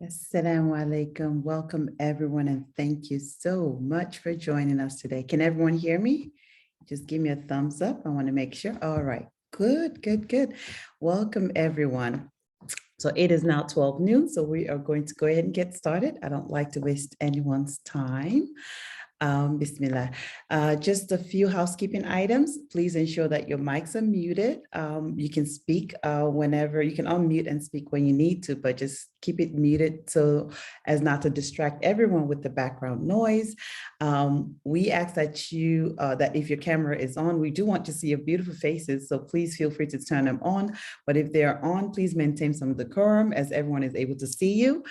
Assalamu alaikum. Welcome, everyone, and thank you so much for joining us today. Can everyone hear me? Just give me a thumbs up. I want to make sure. All right. Good, good, good. Welcome, everyone. So it is now 12 noon, so we are going to go ahead and get started. I don't like to waste anyone's time. Bismillah. Just a few housekeeping items. Please ensure that your mics are muted. You can speak whenever, you can unmute and speak when you need to, but just keep it muted so as not to distract everyone with the background noise. We ask that you, that if your camera is on, we do want to see your beautiful faces, so please feel free to turn them on. But if they're on, please maintain some decorum as everyone is able to see you.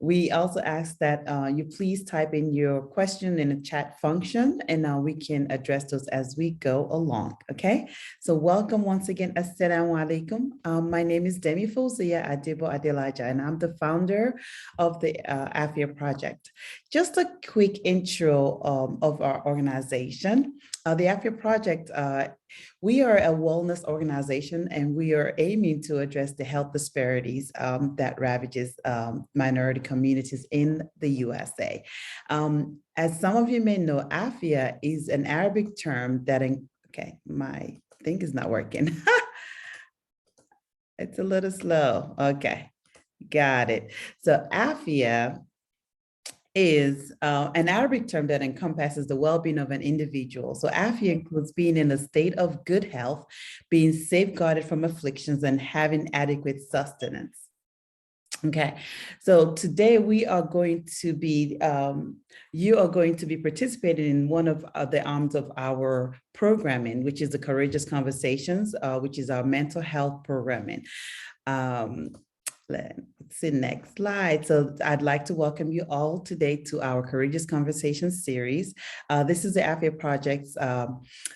We also ask that you please type in your question in the chat function, and we can address those as we go along. Okay, so welcome once again. Assalamu alaikum. My name is Demi Fozia Adebo Adelaja, and I'm the founder of the Aafiyah Project. Just a quick intro of our organization. The Aafiyah Project, we are a wellness organization, and we are aiming to address the health disparities that ravages minority communities in the USA. As some of you may know, Aafiyah is an Arabic term that, okay, my thing is not working. It's a little slow. Okay, got it. So Aafiyah is an Arabic term that encompasses the well-being of an individual. So Aafiyah includes being in a state of good health, being safeguarded from afflictions, and having adequate sustenance. Okay, so today we are going to be, you are going to be participating in one of the arms of our programming, which is the Courageous Conversations, which is our mental health programming. Let's see, next slide. So I'd like to welcome you all today to our Courageous Conversations series. This is the Aafiyah Project's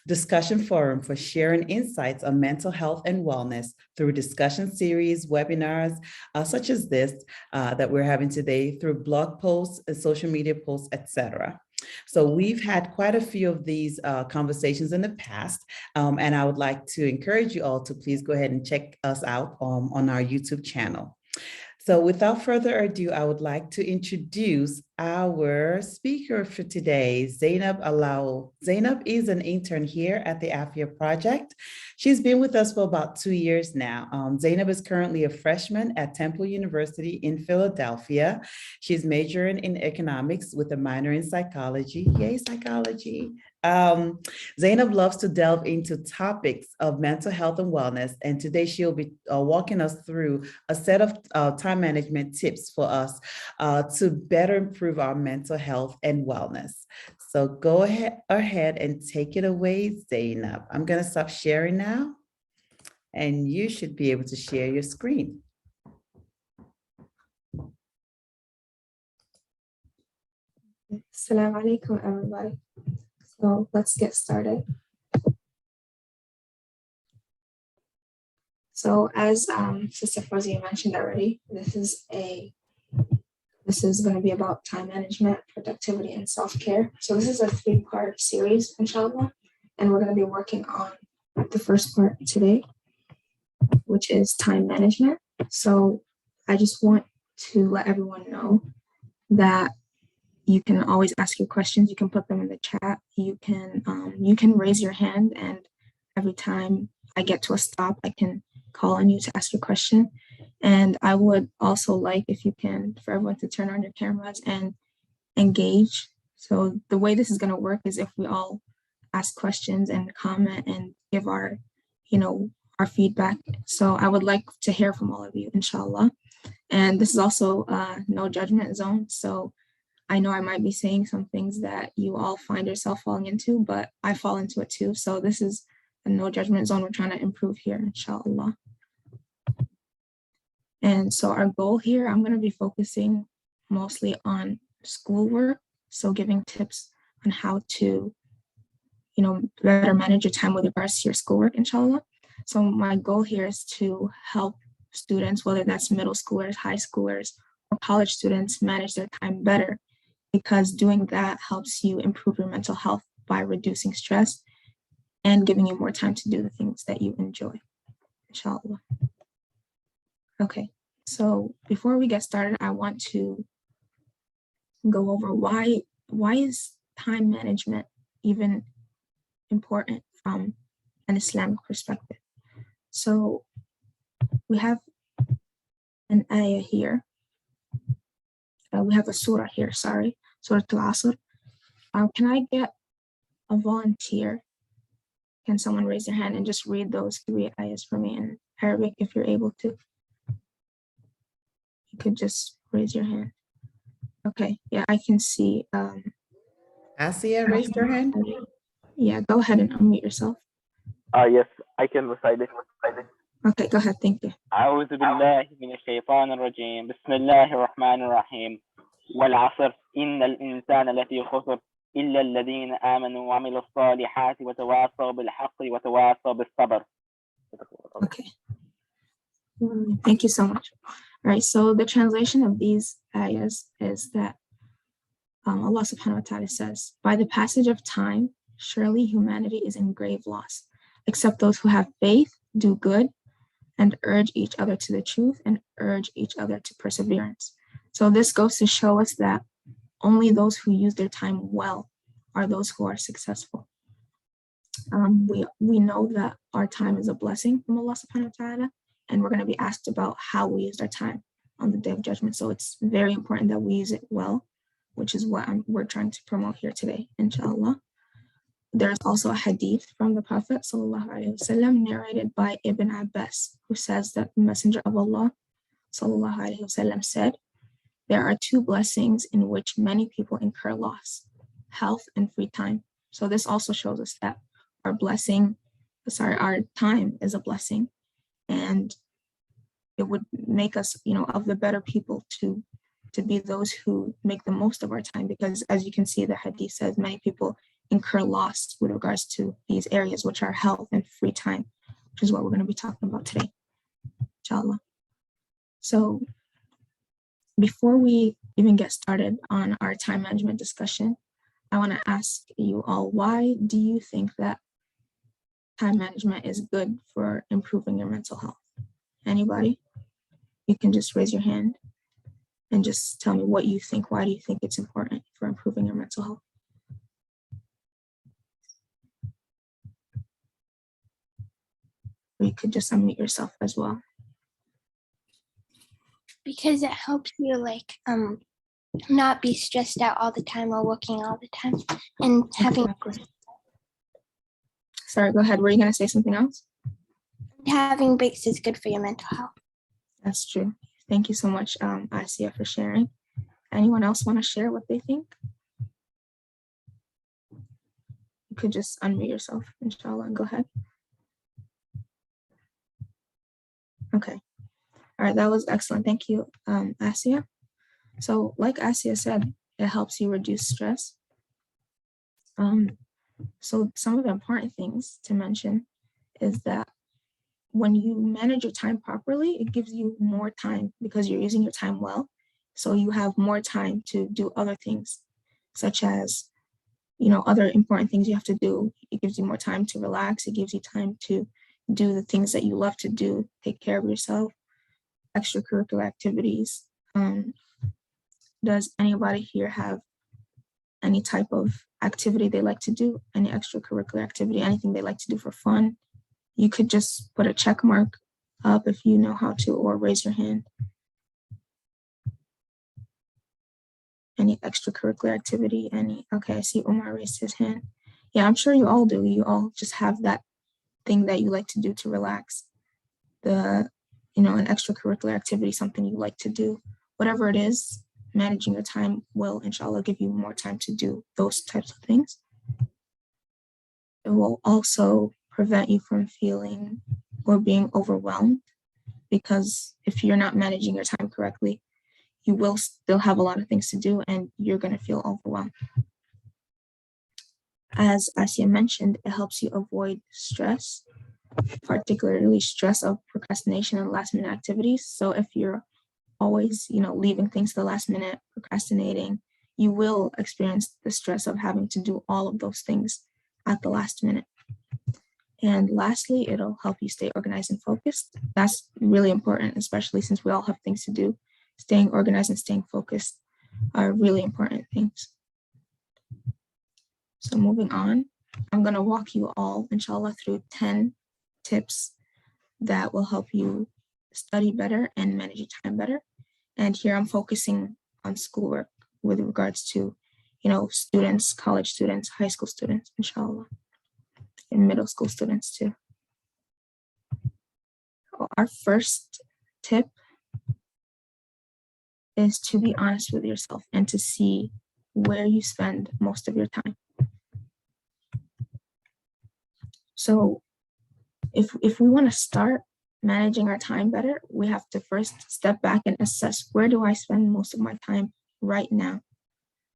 discussion forum for sharing insights on mental health and wellness through discussion series, webinars, such as this that we're having today, through blog posts, social media posts, etc. So we've had quite a few of these conversations in the past, and I would like to encourage you all to please go ahead and check us out on our YouTube channel. So without further ado, I would like to introduce our speaker for today, Zainab Alao. Zainab is an intern here at the Aafiyah Project. She's been with us for about 2 years now. Zainab is currently a freshman at Temple University in Philadelphia. She's majoring in economics with a minor in psychology. Yay, psychology. Zainab loves to delve into topics of mental health and wellness, and today she'll be walking us through a set of time management tips for us to better improve our mental health and wellness. So go ahead and take it away, Zainab. I'm going to stop sharing now, and you should be able to share your screen. Assalamu alaikum, everybody. So let's get started. So as Sister Fozia mentioned already, this is going to be about time management, productivity, and self-care. So this is a 3-part series, inshallah, and we're going to be working on the first part today, which is time management. So I just want to let everyone know that you can always ask your questions. You can put them in the chat. You can raise your hand, and every time I get to a stop, I can call on you to ask your question. And I would also like, if you can, for everyone to turn on your cameras and engage. So the way this is going to work is if we all ask questions and comment and give our feedback. So I would like to hear from all of you, inshallah. And this is also no judgment zone. So I know I might be saying some things that you all find yourself falling into, but I fall into it too. So this is a no judgment zone. We're trying to improve here, inshallah. And so our goal here, I'm going to be focusing mostly on schoolwork. So giving tips on how to, better manage your time with regards to your schoolwork, inshallah. So my goal here is to help students, whether that's middle schoolers, high schoolers, or college students, manage their time better, because doing that helps you improve your mental health by reducing stress and giving you more time to do the things that you enjoy, inshallah. Okay, So before we get started, I want to go over why is time management even important from an Islamic perspective. So we have an ayah here. We have a surah here, sorry, Surah Al-Asr. Can I get a volunteer? Can someone raise their hand and just read those 3 ayahs for me in Arabic if you're able to? You could just raise your hand. Okay, yeah, I can see. Aafiyah raised her hand. Yeah, go ahead and unmute yourself. Yes, I can recite it. Okay, go ahead, thank you. أعوذ بالله من الشيطان الرجيم بسم الله الرحمن الرحيم والعصر إن الإنسان لفي خسر إلا الذين آمنوا وعملوا الصالحات وتواصوا بالحق وتواصوا بالصبر. Okay. Thank you so much. All right, so the translation of these ayahs is that Allah subhanahu wa ta'ala says, by the passage of time, surely humanity is in grave loss, except those who have faith, do good, and urge each other to the truth and urge each other to perseverance. So this goes to show us that only those who use their time well are those who are successful. We know that our time is a blessing from Allah subhanahu wa ta'ala, and we're going to be asked about how we used our time on the Day of Judgment. So it's very important that we use it well, which is what we're trying to promote here today, inshallah. There's also a hadith from the Prophet sallallahu alaihi wasallam narrated by Ibn Abbas, who says that the Messenger of Allah sallallahu alaihi wasallam said, there are 2 blessings in which many people incur loss, health and free time. So this also shows us that our time is a blessing, and it would make us, of the better people to be those who make the most of our time, because as you can see, the hadith says many people incur loss with regards to these areas, which are health and free time, which is what we're going to be talking about today, inshallah. So before we even get started on our time management discussion, I want to ask you all, why do you think that time management is good for improving your mental health? Anybody? You can just raise your hand and just tell me what you think. Why do you think it's important for improving your mental health? Or you could just unmute yourself as well. Because it helps you not be stressed out all the time or working all the time, and Exactly. Sorry, go ahead. Were you going to say something else? having breaks is good for your mental health. That's true. Thank you so much, Aafiyah, for sharing. Anyone else want to share what they think? You could just unmute yourself, inshallah, and go ahead. Okay. All right, that was excellent. Thank you, Aafiyah. So like Aafiyah said, it helps you reduce stress. So some of the important things to mention is that when you manage your time properly, it gives you more time because you're using your time well. So you have more time to do other things, such as, other important things you have to do. It gives you more time to relax. It gives you time to do the things that you love to do, take care of yourself, extracurricular activities. Does anybody here have any type of activity they like to do, any extracurricular activity, anything they like to do for fun? You could just put a check mark up if you know how to, or raise your hand. Any extracurricular activity, okay, I see Omar raised his hand. Yeah, I'm sure you all do. You all just have that thing that you like to do to relax. An extracurricular activity, something you like to do, whatever it is, managing your time will, inshallah, give you more time to do those types of things. It will also prevent you from feeling or being overwhelmed, because if you're not managing your time correctly, you will still have a lot of things to do and you're going to feel overwhelmed. As Aafiyah mentioned, it helps you avoid stress, particularly stress of procrastination and last minute activities. So if you're always, leaving things to the last minute, procrastinating, you will experience the stress of having to do all of those things at the last minute. And lastly, it'll help you stay organized and focused. That's really important, especially since we all have things to do. Staying organized and staying focused are really important things. So moving on, I'm going to walk you all, inshallah, through 10 tips that will help you study better and manage your time better. And here I'm focusing on schoolwork with regards to, students, college students, high school students, inshallah, and middle school students too. Our first tip is to be honest with yourself and to see where you spend most of your time. So if we want to start managing our time better, we have to first step back and assess, where do I spend most of my time right now?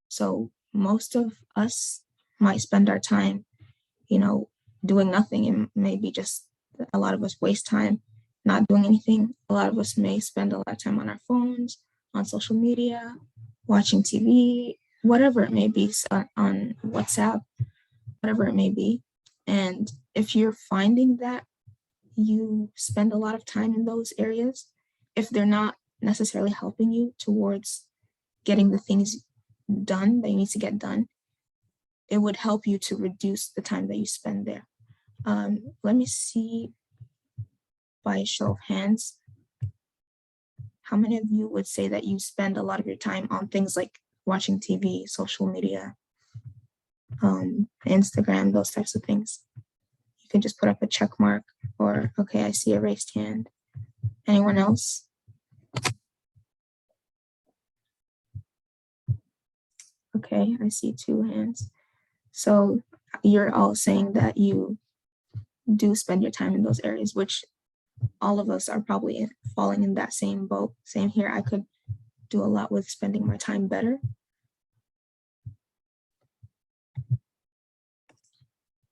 So most of us might spend our time, doing nothing. And maybe just a lot of us waste time not doing anything. A lot of us may spend a lot of time on our phones, on social media, watching TV, whatever it may be, on WhatsApp, whatever it may be. And if you're finding that you spend a lot of time in those areas, if they're not necessarily helping you towards getting the things done that you need to get done, it would help you to reduce the time that you spend there. Let me see, by a show of hands, how many of you would say that you spend a lot of your time on things like watching TV, social media, Instagram, those types of things? You can just put up a check mark, or, okay, I see a raised hand. Anyone else? Okay, I see 2 hands. So you're all saying that you do spend your time in those areas, which all of us are probably falling in that same boat. Same here. I could do a lot with spending my time better.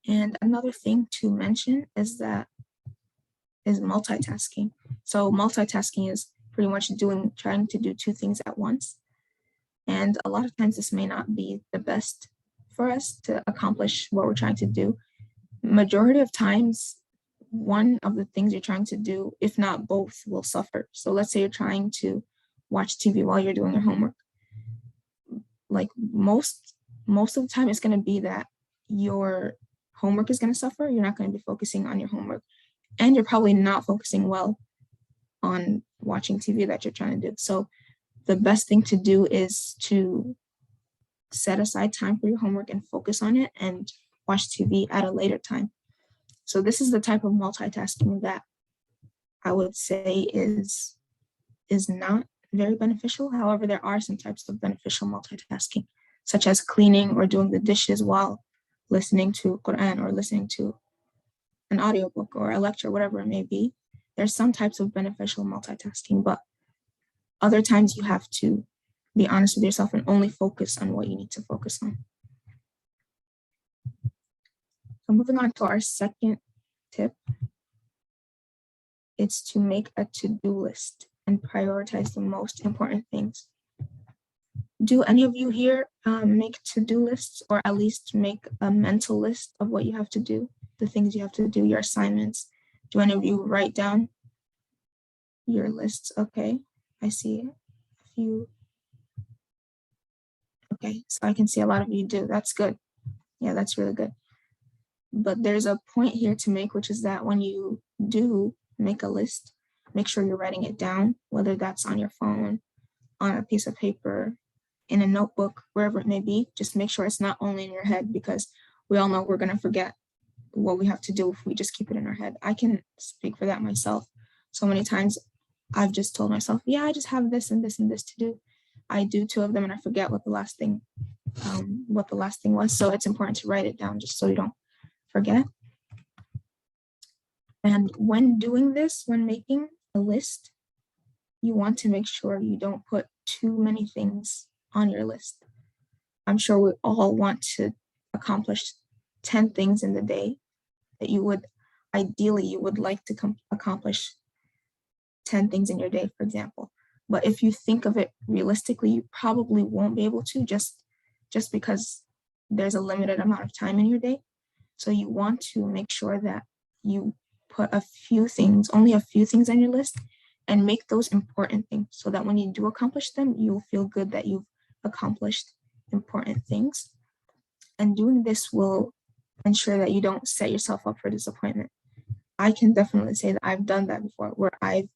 And another thing to mention is multitasking. So multitasking is pretty much trying to do 2 things at once. And a lot of times this may not be the best for us to accomplish what we're trying to do. Majority of times, one of the things you're trying to do, if not both, will suffer. So let's say you're trying to watch TV while you're doing your homework. Like most of the time, it's going to be that your homework is going to suffer. You're not going to be focusing on your homework, and you're probably not focusing well on watching TV that you're trying to do. So the best thing to do is to set aside time for your homework and focus on it, and watch TV at a later time. So this is the type of multitasking that I would say is not very beneficial. However, there are some types of beneficial multitasking, such as cleaning or doing the dishes while listening to Quran or listening to an audiobook or a lecture, whatever it may be. There's some types of beneficial multitasking, but other times you have to be honest with yourself and only focus on what you need to focus on. So moving on to our second tip, it's to make a to-do list and prioritize the most important things. Do any of you here make to-do lists, or at least make a mental list of what you have to do, the things you have to do, your assignments? Do any of you write down your lists? Okay, I see a few. Okay, so I can see a lot of you do. That's good. Yeah, that's really good. But there's a point here to make, which is that when you do make a list, make sure you're writing it down, whether that's on your phone, on a piece of paper, in a notebook, wherever it may be. Just make sure it's not only in your head, because we all know we're going to forget what we have to do if we just keep it in our head. I can speak for that myself. So many times I've just told myself, yeah, I just have this and this and this to do. I do 2 of them and I forget what the last thing was. So it's important to write it down just so you don't forget. And when doing this, when making a list, you want to make sure you don't put too many things on your list. I'm sure we all want to accomplish 10 things in the day that you would like to accomplish 10 things in your day, for example. But if you think of it realistically, you probably won't be able to, just because there's a limited amount of time in your day. So you want to make sure that you put only a few things on your list, and make those important things so that when you do accomplish them, you'll feel good that you've accomplished important things. And doing this will ensure that you don't set yourself up for disappointment. I can definitely say that I've done that before, where I've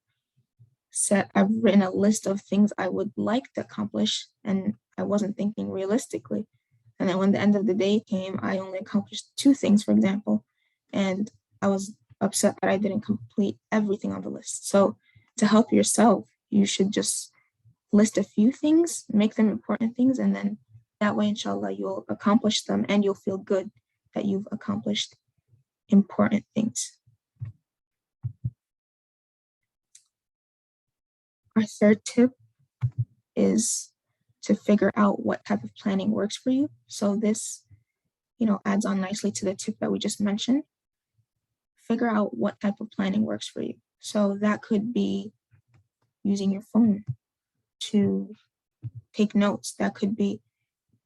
written a list of things I would like to accomplish, and I wasn't thinking realistically. And then when the end of the day came, I only accomplished 2 things, for example, and I was upset that I didn't complete everything on the list. So to help yourself, you should just list a few things, make them important things, and then that way, inshallah, you'll accomplish them and you'll feel good that you've accomplished important things. Our third tip is to figure out what type of planning works for you. So this, adds on nicely to the tip that we just mentioned. Figure out what type of planning works for you. So that could be using your phone to take notes. That could be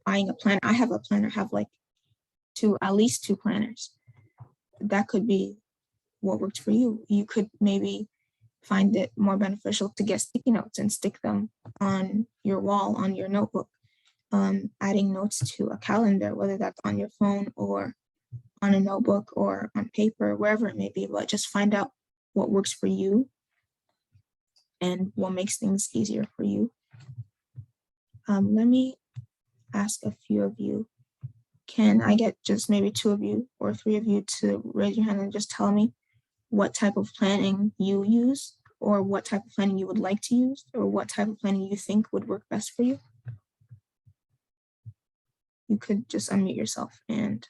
buying a planner. I have a planner, have at least 2 planners. That could be what works for you. You could maybe find it more beneficial to get sticky notes and stick them on your wall, on your notebook. Adding notes to a calendar, whether that's on your phone or on a notebook or on paper, wherever it may be, but just find out what works for you and what makes things easier for you. Let me ask a few of you. Can I get just maybe 2 of you or 3 of you to raise your hand and just tell me what type of planning you use, or what type of planning you would like to use, or what type of planning you think would work best for you? You could just unmute yourself and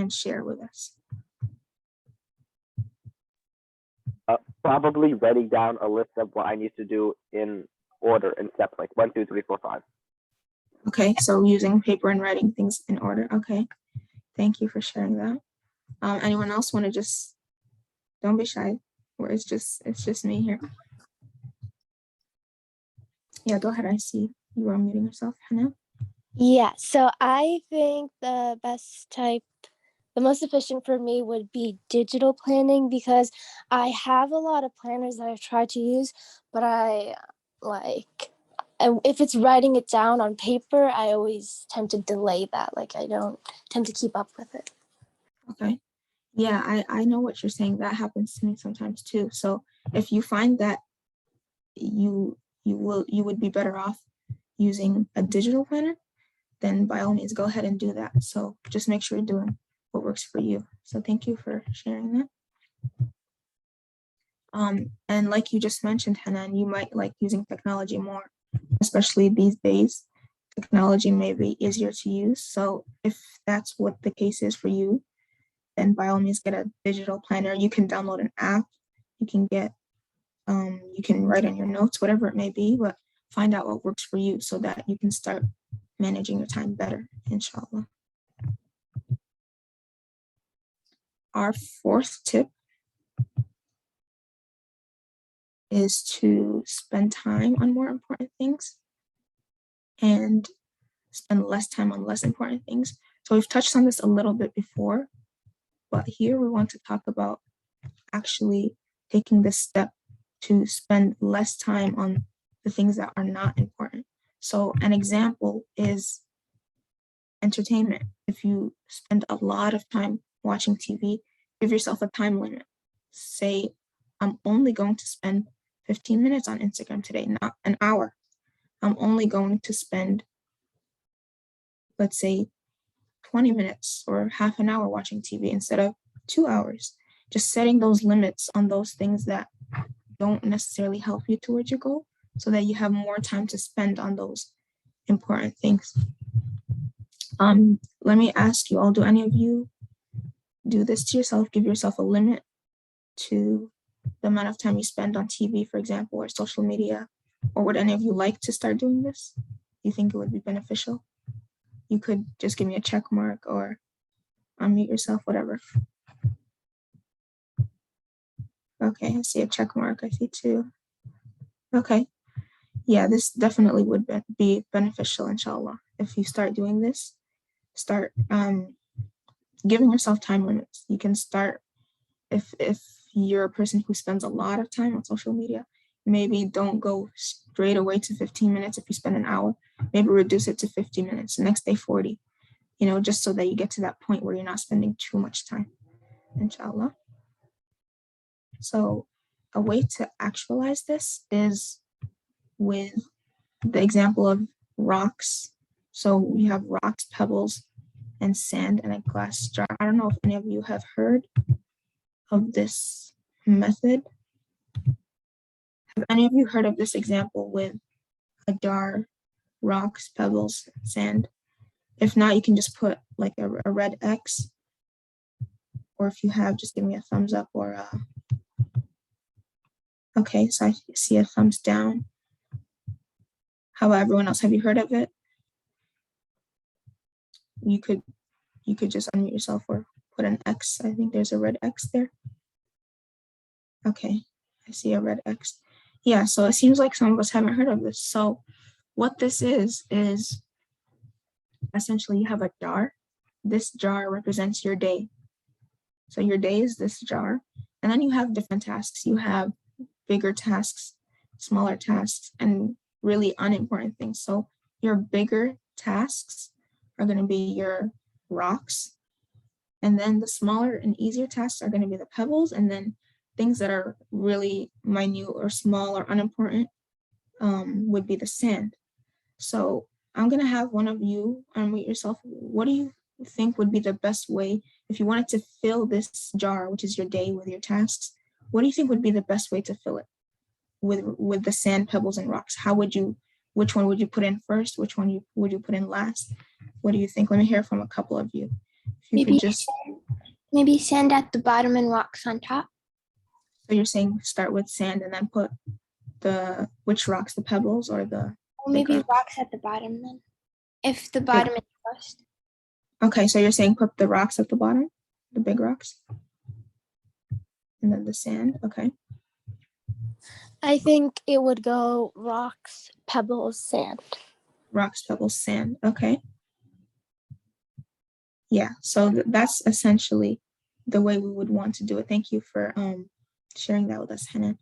share with us. Probably writing down a list of what I need to do in order, in steps, like 1, 2, 3, 4, 5. Okay, so using paper and writing things in order. Okay, thank you for sharing that. Anyone else want to just, don't be shy, or it's just me here. Yeah, go ahead. I see you are unmuting yourself, Hannah. Yeah, so I think the most efficient for me would be digital planning, because I have a lot of planners that I've tried to use, but if it's writing it down on paper, I always tend to delay that. I don't tend to keep up with it. Okay. Yeah, I know what you're saying. That happens to me sometimes too. So if you find that you would be better off using a digital planner, then by all means go ahead and do that. So just make sure you're doing what works for you. So thank you for sharing that. And like you just mentioned, Hanan, you might like using technology more, especially these days. Technology may be easier to use. So if that's what the case is for you, then by all means get a digital planner. You can download an app. You can you can write on your notes, whatever it may be, but find out what works for you so that you can start managing your time better, inshallah. Our 4th tip is to spend time on more important things and spend less time on less important things. So we've touched on this a little bit before, but here we want to talk about actually taking this step to spend less time on the things that are not important. So an example is entertainment. If you spend a lot of time watching TV, give yourself a time limit. Say, I'm only going to spend 15 minutes on Instagram today, not an hour. I'm only going to spend, let's say, 20 minutes or half an hour watching TV instead of 2 hours. Just setting those limits on those things that don't necessarily help you towards your goal, so that you have more time to spend on those important things. Let me ask you all, do any of you do this to yourself? Give yourself a limit to the amount of time you spend on TV, for example, or social media? Or would any of you like to start doing this? You think it would be beneficial? You could just give me a check mark or unmute yourself, whatever. Okay, I see a check mark. I see 2. Okay. Yeah, this definitely would be beneficial, inshallah. If you start doing this, start giving yourself time limits. You can start if you're a person who spends a lot of time on social media, maybe don't go straight away to 15 minutes if you spend an hour. Maybe reduce it to 50 minutes, the next day 40, just so that you get to that point where you're not spending too much time, inshallah. So a way to actualize this is with the example of rocks. So we have rocks, pebbles, and sand in a glass jar. I don't know if any of you have heard of this method. Have any of you heard of this example with a jar, rocks, pebbles, sand? If not, you can just put like a red X, or if you have, just give me a thumbs up or okay, so I see a thumbs down. How about everyone else? Have you heard of it? You could just unmute yourself or put an X. I think there's a red X there. Okay, I see a red X. Yeah, so it seems like some of us haven't heard of this. So what this is essentially you have a jar. This jar represents your day. So your day is this jar. And then you have different tasks. You have bigger tasks, smaller tasks, and really unimportant things. So your bigger tasks are going to be your rocks. And then the smaller and easier tasks are going to be the pebbles. And then things that are really minute or small or unimportant would be the sand. So I'm going to have one of you unmute yourself. What do you think would be the best way if you wanted to fill this jar, which is your day, with your tasks? What do you think would be the best way to fill it with the sand, pebbles, and rocks? Which one would you put in first? Which one would you put in last? What do you think? Let me hear from a couple of you. If you could just maybe sand at the bottom and rocks on top. So you're saying start with sand and then put which rocks, the pebbles or the? Or maybe rocks at the bottom then, if the bottom is first. Okay, so you're saying put the rocks at the bottom, the big rocks, and then the sand. Okay. I think it would go rocks, pebbles, sand. Rocks, pebbles, sand. Okay. Yeah, so that's essentially the way we would want to do it. Thank you for sharing that with us, Hannah.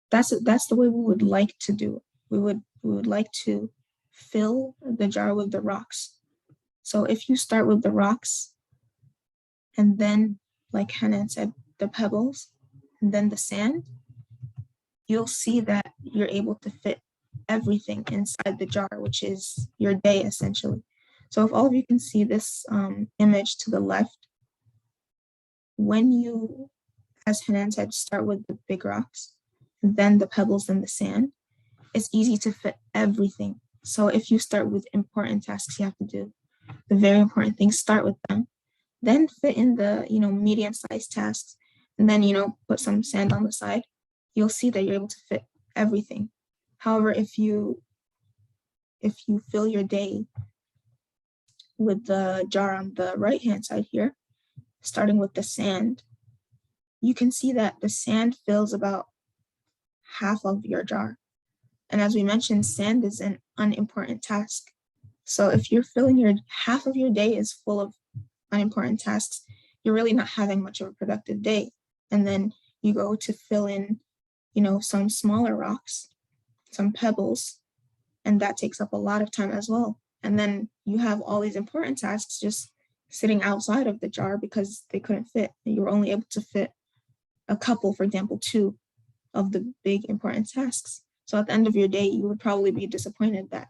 That's the way we would like to do it. We would like to fill the jar with the rocks. So if you start with the rocks and then, like Hannah said, the pebbles and then the sand, you'll see that you're able to fit everything inside the jar, which is your day essentially. So if all of you can see this image to the left, when you, as Hanan said, start with the big rocks, and then the pebbles and the sand, it's easy to fit everything. So if you start with important tasks you have to do, the very important things, start with them, then fit in the medium-sized tasks, and then put some sand on the side, you'll see that you're able to fit everything. However, if you fill your day with the jar on the right-hand side here, starting with the sand, you can see that the sand fills about half of your jar. And as we mentioned, sand is an unimportant task. So if you're filling half of your day is full of unimportant tasks, you're really not having much of a productive day. And then you go to fill in, some smaller rocks, some pebbles, and that takes up a lot of time as well. And then you have all these important tasks just sitting outside of the jar because they couldn't fit. You were only able to fit a couple, for example, 2 of the big important tasks. So at the end of your day, you would probably be disappointed that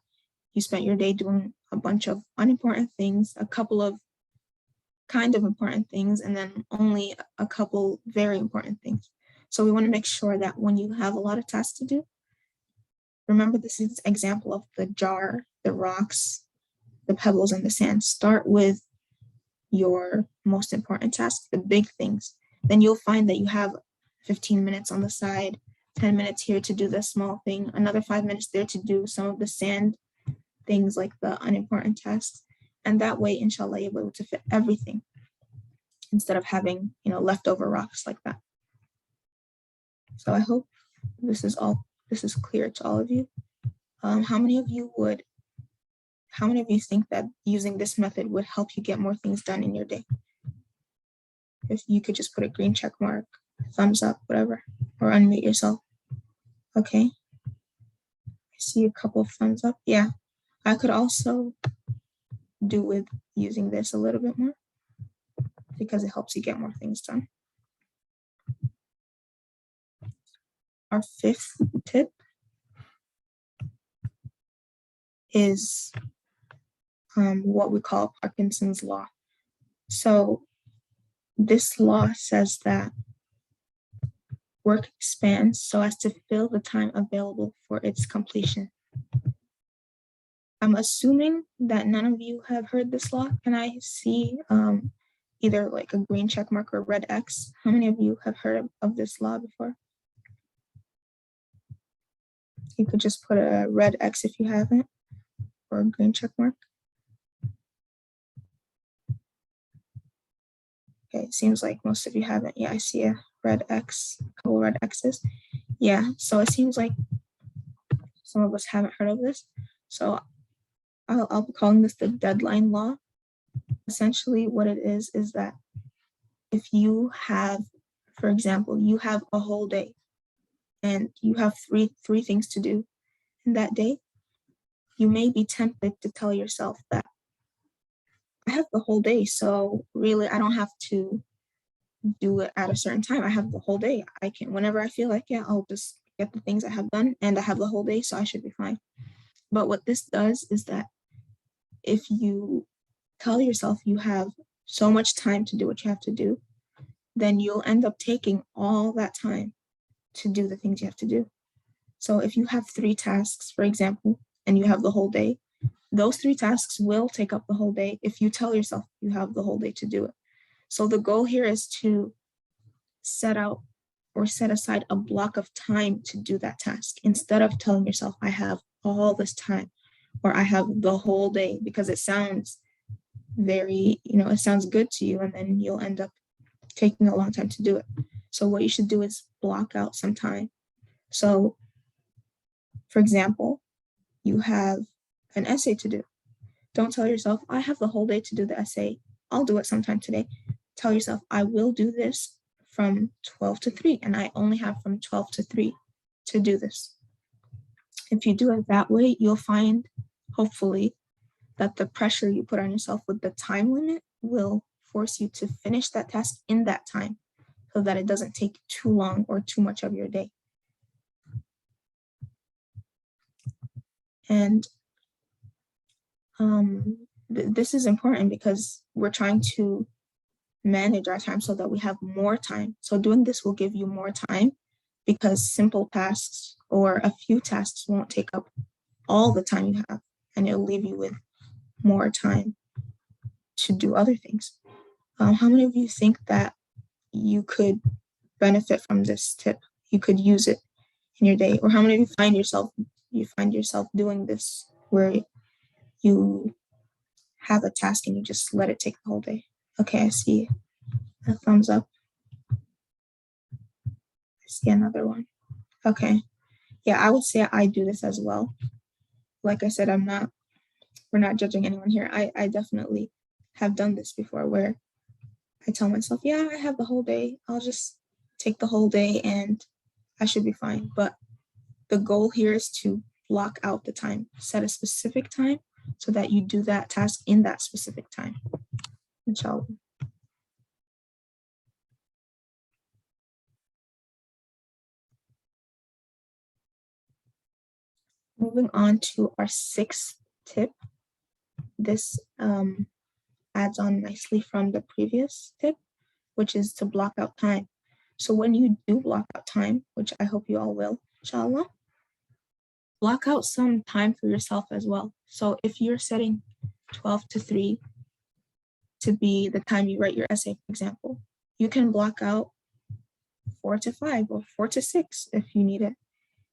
you spent your day doing a bunch of unimportant things, a couple of kind of important things, and then only a couple very important things. So we want to make sure that when you have a lot of tasks to do, remember this is an example of the jar, the rocks, the pebbles, and the sand. Start with your most important tasks, the big things. Then you'll find that you have 15 minutes on the side, 10 minutes here to do the small thing, another 5 minutes there to do some of the sand things like the unimportant tasks. And that way, inshallah, you'll be able to fit everything instead of having, leftover rocks like that. So I hope this is clear to all of you. How many of you would How many of you think that using this method would help you get more things done in your day? If you could just put a green check mark, thumbs up, whatever, or unmute yourself. Okay. I see a couple of thumbs up. Yeah. I could also do with using this a little bit more because it helps you get more things done. Our fifth tip is what we call Parkinson's law. So this law says that work expands so as to fill the time available for its completion. I'm assuming that none of you have heard this law. Can I see either like a green check mark or a red X? How many of you have heard of this law before? You could just put a red X if you haven't, or a green check mark. Okay, it seems like most of you haven't. Yeah, I see a red X, a couple red X's. Yeah, so it seems like some of us haven't heard of this. So I'll be calling this the deadline law. Essentially what it is that if you have, for example, you have a whole day and you have three things to do in that day, you may be tempted to tell yourself that I have the whole day, so really I don't have to do it at a certain time. I have the whole day. I can, whenever I feel like, yeah, I'll just get the things I have done and I have the whole day, so I should be fine. But what this does is that if you tell yourself you have so much time to do what you have to do, then you'll end up taking all that time to do the things you have to do. So if you have 3 tasks, for example, and you have the whole day, those 3 tasks will take up the whole day if you tell yourself you have the whole day to do it. So the goal here is to set out or set aside a block of time to do that task instead of telling yourself I have all this time or I have the whole day, because it sounds very, it sounds good to you, and then you'll end up taking a long time to do it. So what you should do is block out some time. So for example, you have an essay to do. Don't tell yourself, I have the whole day to do the essay. I'll do it sometime today. Tell yourself, I will do this from 12 to 3, and I only have from 12 to 3 to do this. If you do it that way, you'll find, hopefully, that the pressure you put on yourself with the time limit will force you to finish that task in that time so that it doesn't take too long or too much of your day. And this is important because we're trying to manage our time so that we have more time. So doing this will give you more time because simple tasks or a few tasks won't take up all the time you have, and it'll leave you with more time to do other things. How many of you think that you could benefit from this tip? You could use it in your day, or how many of you find yourself doing this where you have a task and you just let it take the whole day? Okay, I see a thumbs up. I see another one. Okay. Yeah, I would say I do this as well. Like I said, we're not judging anyone here. I definitely have done this before where I tell myself, yeah, I have the whole day. I'll just take the whole day and I should be fine. But the goal here is to block out the time, set a specific time so that you do that task in that specific time. Inshallah. Moving on to our 6th tip. This adds on nicely from the previous tip, which is to block out time. So when you do block out time, which I hope you all will, inshallah, block out some time for yourself as well. So if you're setting 12 to 3 to be the time you write your essay, for example, you can block out 4 to 5 or 4 to 6 if you need it.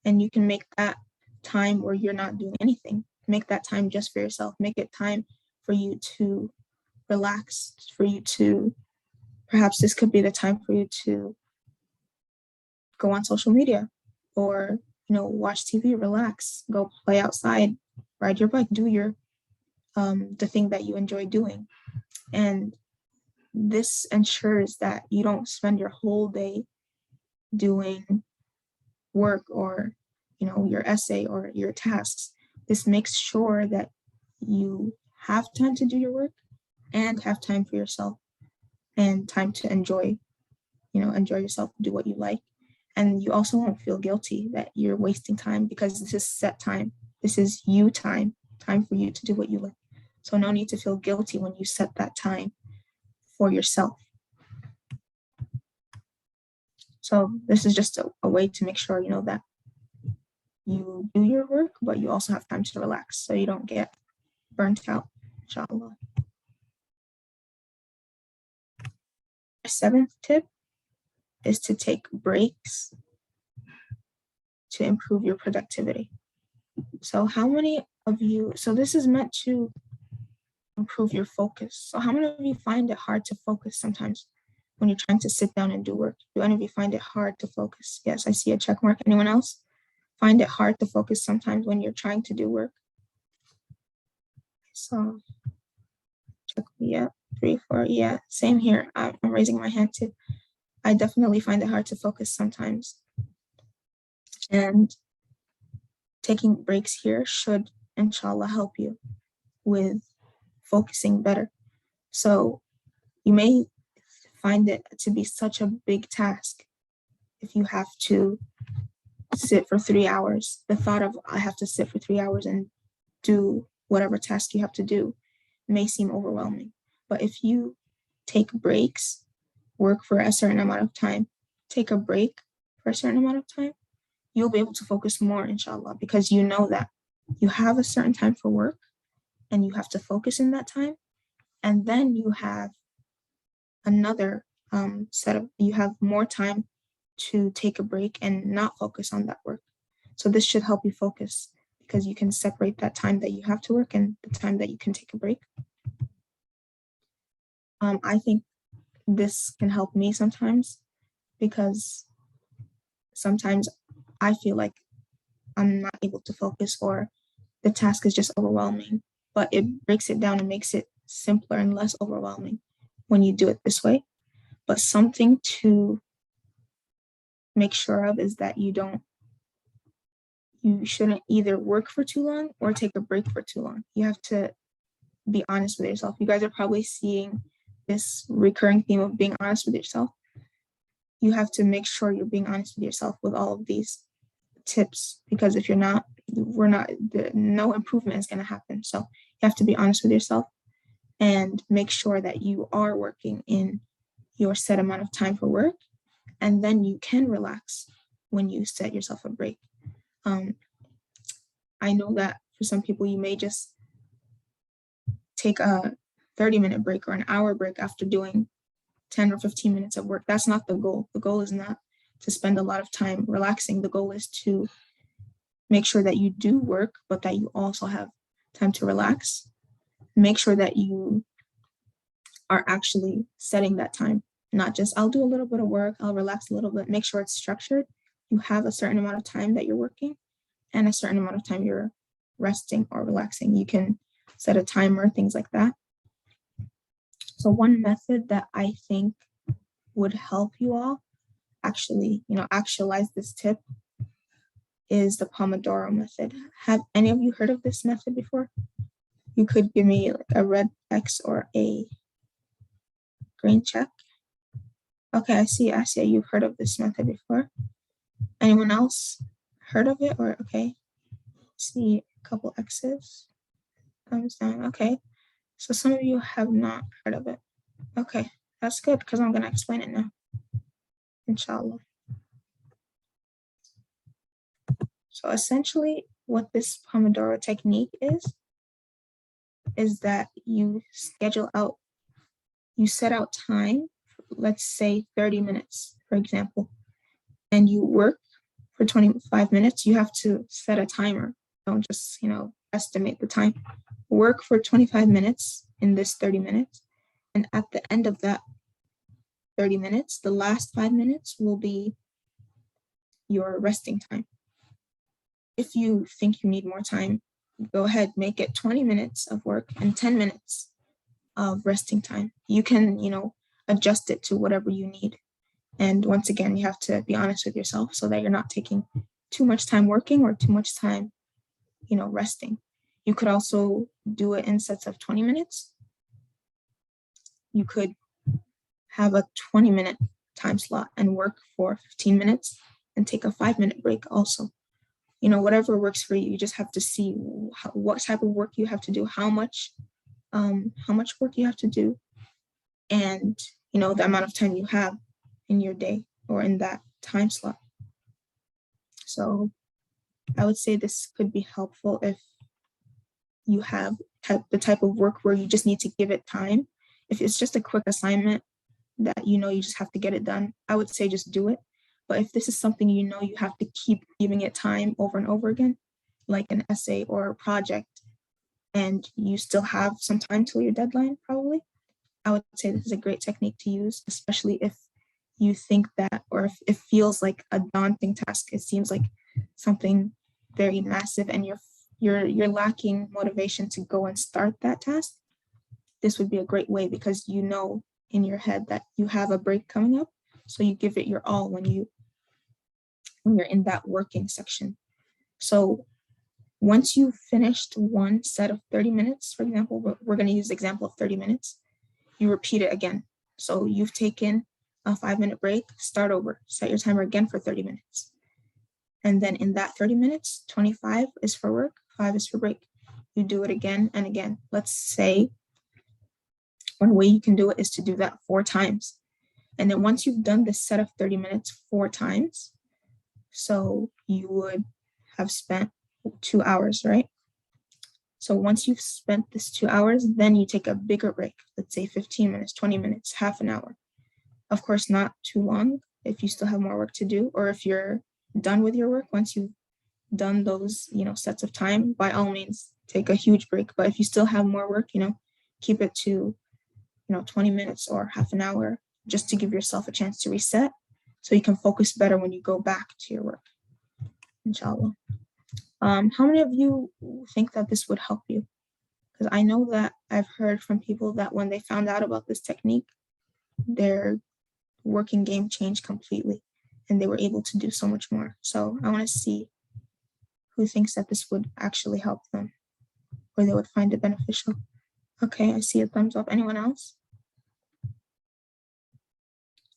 And you can make that time where you're not doing anything. Make that time just for yourself. Make it time for you to relax, for you to, perhaps this could be the time for you to go on social media or, watch TV, relax, go play outside, ride your bike, do your the thing that you enjoy doing. And this ensures that you don't spend your whole day doing work or, your essay or your tasks. This makes sure that you have time to do your work and have time for yourself and time to enjoy yourself, do what you like. And you also won't feel guilty that you're wasting time because this is set time. This is you time for you to do what you like. So no need to feel guilty when you set that time for yourself. So this is just a way to make sure, that you do your work, but you also have time to relax so you don't get burnt out, inshallah. The 7th tip is to take breaks to improve your productivity. So how many of you, so this is meant to improve your focus. So how many of you find it hard to focus sometimes when you're trying to sit down and do work? Do any of you find it hard to focus? Yes, I see a check mark. Anyone else find it hard to focus sometimes when you're trying to do work? So check, yeah, 3, 4, yeah, same here. I'm raising my hand too. I definitely find it hard to focus sometimes. And taking breaks here should, inshallah, help you with focusing better. So you may find it to be such a big task if you have to sit for 3 hours. The thought of I have to sit for 3 hours and do whatever task you have to do may seem overwhelming. But if you take breaks, work for a certain amount of time, take a break for a certain amount of time, you'll be able to focus more, inshallah, because you know that you have a certain time for work and you have to focus in that time. And then you have another you have more time to take a break and not focus on that work. So this should help you focus because you can separate that time that you have to work and the time that you can take a break. I think this can help me sometimes because sometimes I feel like I'm not able to focus or the task is just overwhelming, but it breaks it down and makes it simpler and less overwhelming when you do it this way. But something to make sure of is that you shouldn't either work for too long or take a break for too long. You have to be honest with yourself. You guys are probably seeing this recurring theme of being honest with yourself. You have to make sure you're being honest with yourself with all of these tips, because if you're not, no improvement is going to happen. So you have to be honest with yourself and make sure that you are working in your set amount of time for work, and then you can relax when you set yourself a break. I know that for some people, you may just take a 30-minute break or an hour break after doing 10 or 15 minutes of work. That's not the goal. The goal is not to spend a lot of time relaxing. The goal is to make sure that you do work, but that you also have time to relax. Make sure that you are actually setting that time, not just I'll do a little bit of work, I'll relax a little bit. Make sure it's structured. You have a certain amount of time that you're working and a certain amount of time you're resting or relaxing. You can set a timer, things like that. So one method that I think would help you all actually, actualize this tip is the Pomodoro Method. Have any of you heard of this method before? You could give me like a red X or a green check. Okay, I see you've heard of this method before. Anyone else heard of it? Or okay, see a couple X's, thumbs down. Okay, so some of you have not heard of it. Okay, that's good because I'm gonna explain it now, inshallah. So essentially what this Pomodoro technique is that you set out time, let's say 30 minutes, for example, and you work for 25 minutes. You have to set a timer. Don't just, estimate the time. Work for 25 minutes in this 30 minutes. And at the end of that 30 minutes, the last 5 minutes will be your resting time. If you think you need more time, go ahead, make it 20 minutes of work and 10 minutes of resting time. You can, adjust it to whatever you need. And once again, you have to be honest with yourself so that you're not taking too much time working or too much time, resting. You could also do it in sets of 20 minutes. You could have a 20-minute time slot and work for 15 minutes and take a 5-minute break also. Whatever works for you. You just have to see what type of work you have to do, how much work you have to do, and the amount of time you have in your day or in that time slot. So I would say this could be helpful if you have the type of work where you just need to give it time. If it's just a quick assignment that you just have to get it done, I would say just do it. But if this is something you have to keep giving it time over and over again, like an essay or a project, and you still have some time till your deadline, probably, I would say this is a great technique to use, especially if you think that, or if it feels like a daunting task. It seems like something very massive and you're lacking motivation to go and start that task. This would be a great way because in your head that you have a break coming up. So you give it your all when you're in that working section. So once you've finished one set of 30 minutes, for example, we're going to use the example of 30 minutes, you repeat it again. So you've taken a 5-minute break, start over, set your timer again for 30 minutes. And then in that 30 minutes, 25 is for work, 5 is for break. You do it again and again. Let's say one way you can do it is to do that 4 times. And then once you've done this set of 30 minutes 4 times, so you would have spent 2 hours, right? So once you've spent this 2 hours, then you take a bigger break, let's say 15 minutes, 20 minutes, half an hour. Of course, not too long if you still have more work to do, or if you're done with your work, once you've done those, sets of time, by all means, take a huge break. But if you still have more work, keep it to, 20 minutes or half an hour, just to give yourself a chance to reset so you can focus better when you go back to your work, inshallah. How many of you think that this would help you? Because I know that I've heard from people that when they found out about this technique, their working game changed completely and they were able to do so much more. So I want to see who thinks that this would actually help them or they would find it beneficial. Okay, I see a thumbs up. Anyone else?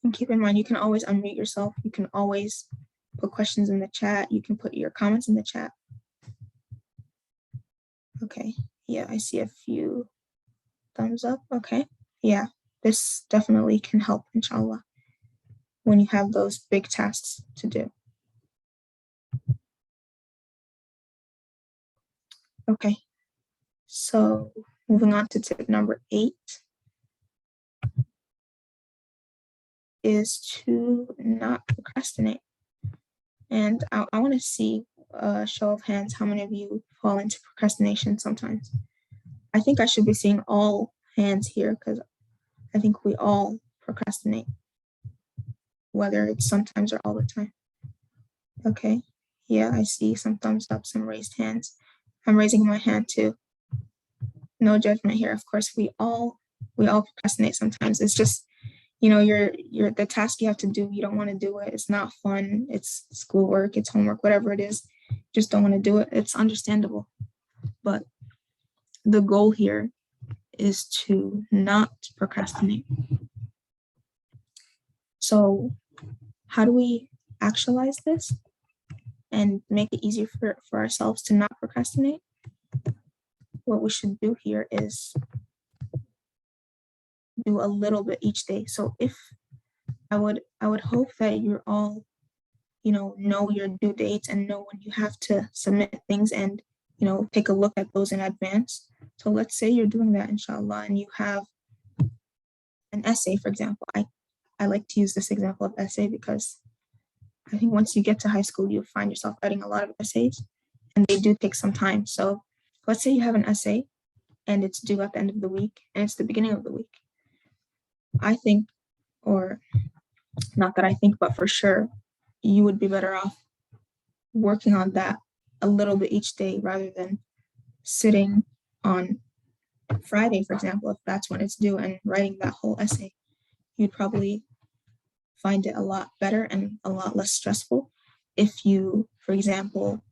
And keep in mind, you can always unmute yourself. You can always put questions in the chat. You can put your comments in the chat. Okay, yeah, I see a few thumbs up. Okay, yeah, this definitely can help, inshallah, when you have those big tasks to do. Okay, so moving on to tip number 8 is to not procrastinate. And I want to see a show of hands, how many of you fall into procrastination sometimes? I think I should be seeing all hands here because I think we all procrastinate, whether it's sometimes or all the time. Okay, yeah, I see some thumbs up, some raised hands. I'm raising my hand too. No judgment here. Of course, we all procrastinate sometimes. It's just, you're the task you have to do, you don't want to do it. It's not fun. It's schoolwork, it's homework, whatever it is. You just don't want to do it. It's understandable. But the goal here is to not procrastinate. So how do we actualize this and make it easier for ourselves to not procrastinate? What we should do here is do a little bit each day. So if I would hope that you're all, know your due dates and know when you have to submit things and, take a look at those in advance. So let's say you're doing that, inshallah, and you have an essay, for example. I like to use this example of essay because I think once you get to high school, you find yourself writing a lot of essays and they do take some time. So let's say you have an essay and it's due at the end of the week and it's the beginning of the week. I think, or not that I think, but for sure, you would be better off working on that a little bit each day rather than sitting on Friday, for example, if that's when it's due, and writing that whole essay, you'd probably find it a lot better and a lot less stressful if you, for example,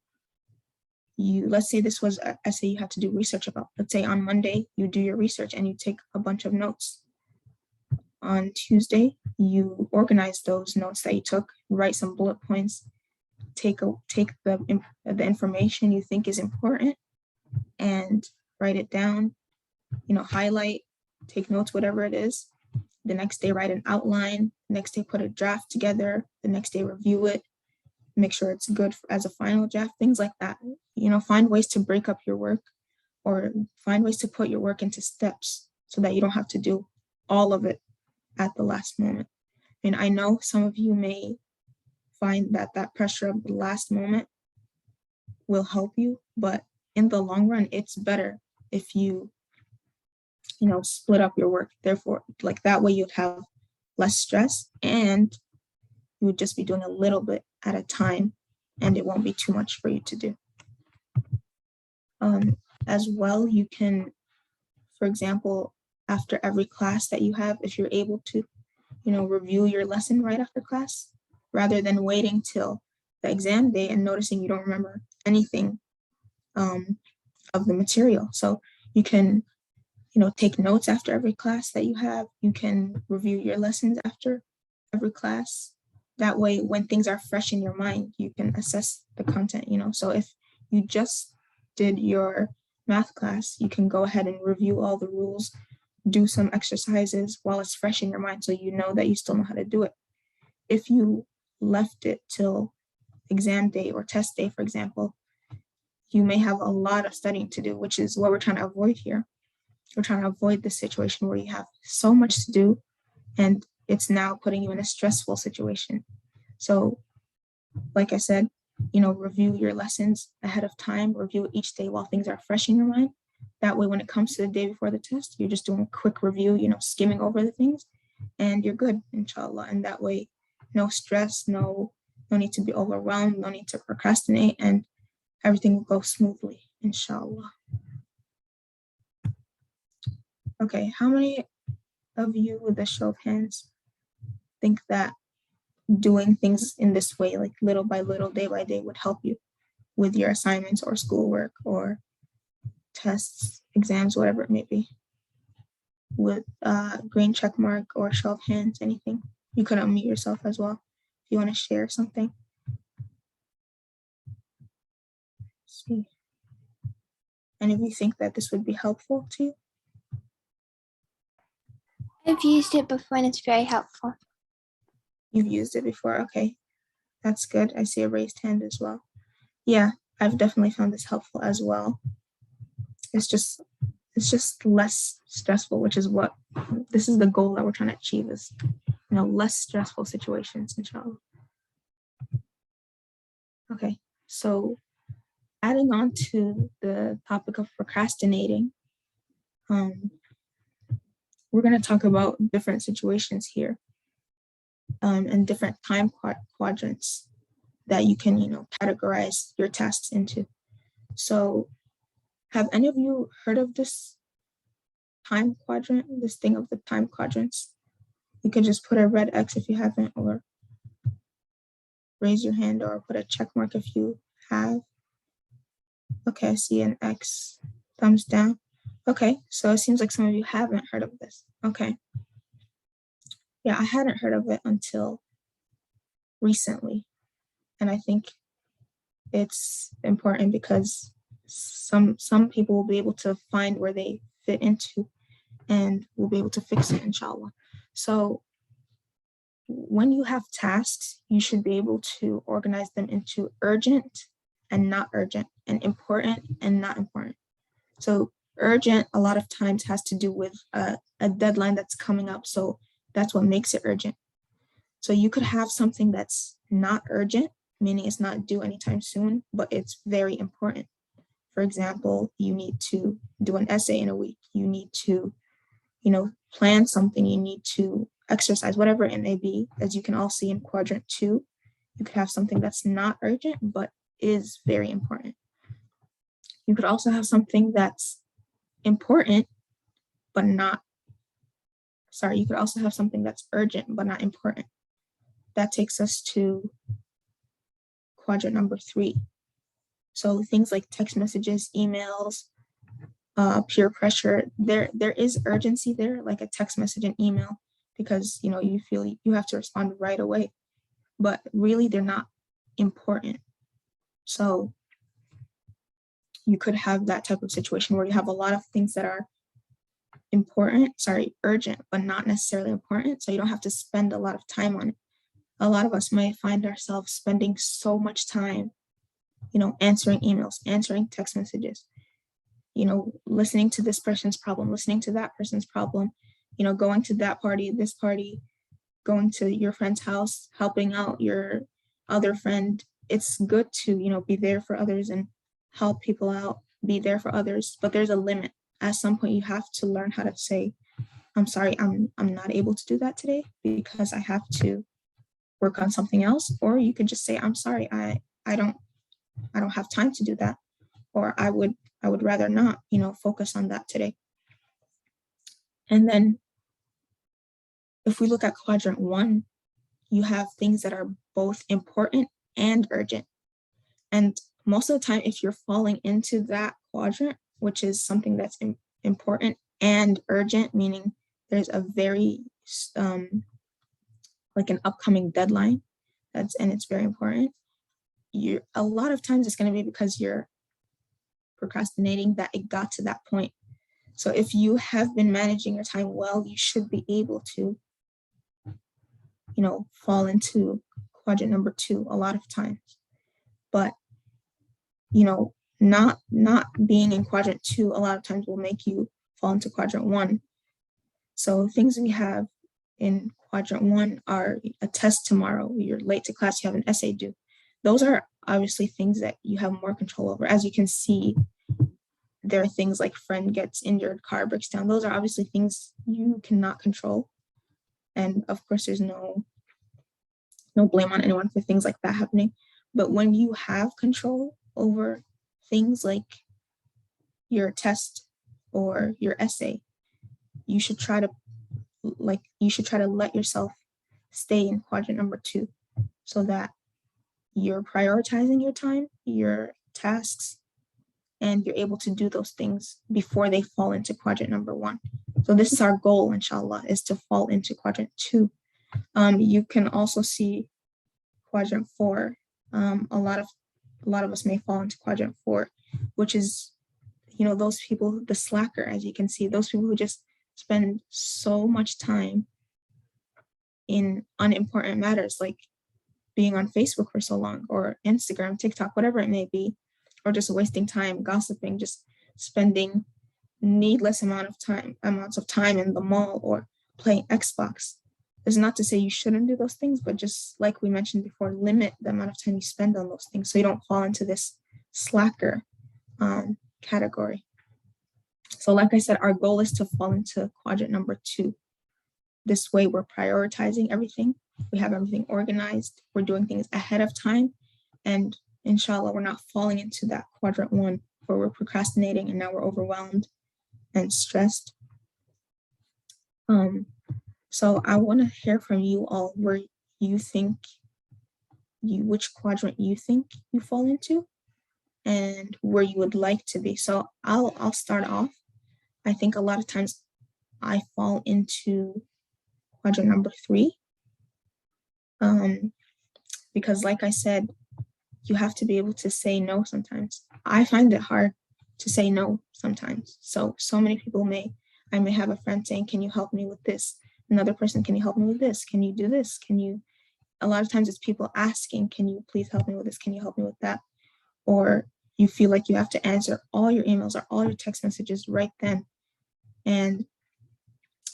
let's say this was an essay you had to do research about. Let's say on Monday, you do your research and you take a bunch of notes. On Tuesday, you organize those notes that you took, write some bullet points, take the information you think is important and write it down, highlight, take notes, whatever it is. The next day, write an outline. The next day, put a draft together. The next day, review it. Make sure it's good as a final draft, things like that. Find ways to break up your work, or find ways to put your work into steps so that you don't have to do all of it at the last moment. And I know some of you may find that pressure of the last moment will help you, but in the long run, it's better if you split up your work. Therefore, like that way you'd have less stress and you would just be doing a little bit at a time and it won't be too much for you to do. As well, you can, for example, after every class that you have, if you're able to, review your lesson right after class, rather than waiting till the exam day and noticing you don't remember anything of the material. So you can, take notes after every class that you have. You can review your lessons after every class. That way, when things are fresh in your mind, you can assess the content, So if you just did your math class, you can go ahead and review all the rules, do some exercises while it's fresh in your mind so you know that you still know how to do it. If you left it till exam day or test day, for example, you may have a lot of studying to do, which is what we're trying to avoid here. We're trying to avoid this situation where you have so much to do and it's now putting you in a stressful situation. So, like I said, review your lessons ahead of time, review each day while things are fresh in your mind. That way, when it comes to the day before the test, you're just doing a quick review, skimming over the things, and you're good, inshallah. And that way, no stress, no need to be overwhelmed, no need to procrastinate, and everything will go smoothly, inshallah. Okay, how many of you, with a show of hands, think that doing things in this way, like little by little, day by day, would help you with your assignments or schoolwork or tests, exams, whatever it may be? With green check mark or show of hands, anything. You could unmute yourself as well if you want to share something. Let's see. And if you think that this would be helpful to you? I've used it before and it's very helpful. You've used it before, okay. That's good. I see a raised hand as well. Yeah, I've definitely found this helpful as well. It's just less stressful, which is this is the goal that we're trying to achieve, is less stressful situations, inshallah. Okay, so adding on to the topic of procrastinating, we're going to talk about different situations here and different time quadrants that you can categorize your tasks into. So have any of you heard of this time quadrant, this thing of the time quadrants? You can just put a red X if you haven't, or raise your hand, or put a check mark if you have. Okay, I see an X, thumbs down. Okay, so it seems like some of you haven't heard of this. Okay. Yeah, I hadn't heard of it until recently. And I think it's important because some people will be able to find where they fit into and will be able to fix it, inshallah. So when you have tasks, you should be able to organize them into urgent and not urgent, and important and not important. So urgent a lot of times has to do with a deadline that's coming up. So that's what makes it urgent. So you could have something that's not urgent, meaning it's not due anytime soon, but it's very important. For example, you need to do an essay in a week. You need to, plan something. You need to exercise, whatever it may be. As you can all see in quadrant 2, you could have something that's not urgent, but is very important. You could also have something that's important, but not, you could also have something that's urgent, but not important. That takes us to quadrant number 3. So things like text messages, emails, peer pressure, there is urgency there, like a text message and email, because you feel you have to respond right away, but really they're not important. So you could have that type of situation where you have a lot of things that are urgent, but not necessarily important. So you don't have to spend a lot of time on it. A lot of us might find ourselves spending so much time, answering emails, answering text messages, listening to this person's problem, listening to that person's problem, going to that party, this party, going to your friend's house, helping out your other friend. It's good to, be there for others and help people out, be there for others, but there's a limit. At some point, you have to learn how to say, I'm sorry, I'm not able to do that today because I have to work on something else. Or you could just say, I'm sorry, I don't have time to do that. Or I would rather not, focus on that today. And then if we look at quadrant 1, you have things that are both important and urgent. And most of the time, if you're falling into that quadrant, which is something that's important and urgent, meaning there's a very like an upcoming deadline, and it's very important, a lot of times it's going to be because you're procrastinating that it got to that point. So if you have been managing your time well, you should be able to, fall into quadrant number 2 a lot of times. But, not being in quadrant 2 a lot of times will make you fall into quadrant 1. So things we have in quadrant 1 are a test tomorrow, you're late to class, you have an essay due. Those are obviously things that you have more control over. As you can see, there are things like friend gets injured, car breaks down. Those are obviously things you cannot control. And of course, there's no blame on anyone for things like that happening. But when you have control over things like your test or your essay, you should try to let yourself stay in quadrant number 2 so that you're prioritizing your time, your tasks, and you're able to do those things before they fall into quadrant number 1. So this is our goal, inshallah, is to fall into quadrant 2. You can also see quadrant 4. A lot of us may fall into quadrant 4, which is, those people, the slacker, as you can see, those people who just spend so much time in unimportant matters like being on Facebook for so long, or Instagram, TikTok, whatever it may be, or just wasting time gossiping, just spending needless amounts of time in the mall or playing Xbox. It's not to say you shouldn't do those things, but just like we mentioned before, limit the amount of time you spend on those things so you don't fall into this slacker category. So like I said, our goal is to fall into quadrant number 2. This way we're prioritizing everything. We have everything organized. We're doing things ahead of time. And inshallah, we're not falling into that quadrant 1 where we're procrastinating and now we're overwhelmed and stressed. So I want to hear from you all where you think which quadrant you think you fall into and where you would like to be. So I'll start off. I think a lot of times I fall into quadrant number 3. Because like I said, you have to be able to say no sometimes. I find it hard to say no sometimes. So many people I may have a friend saying, can you help me with this? Another person, can you help me with this? Can you do this? A lot of times it's people asking, can you please help me with this? Can you help me with that? Or you feel like you have to answer all your emails or all your text messages right then. And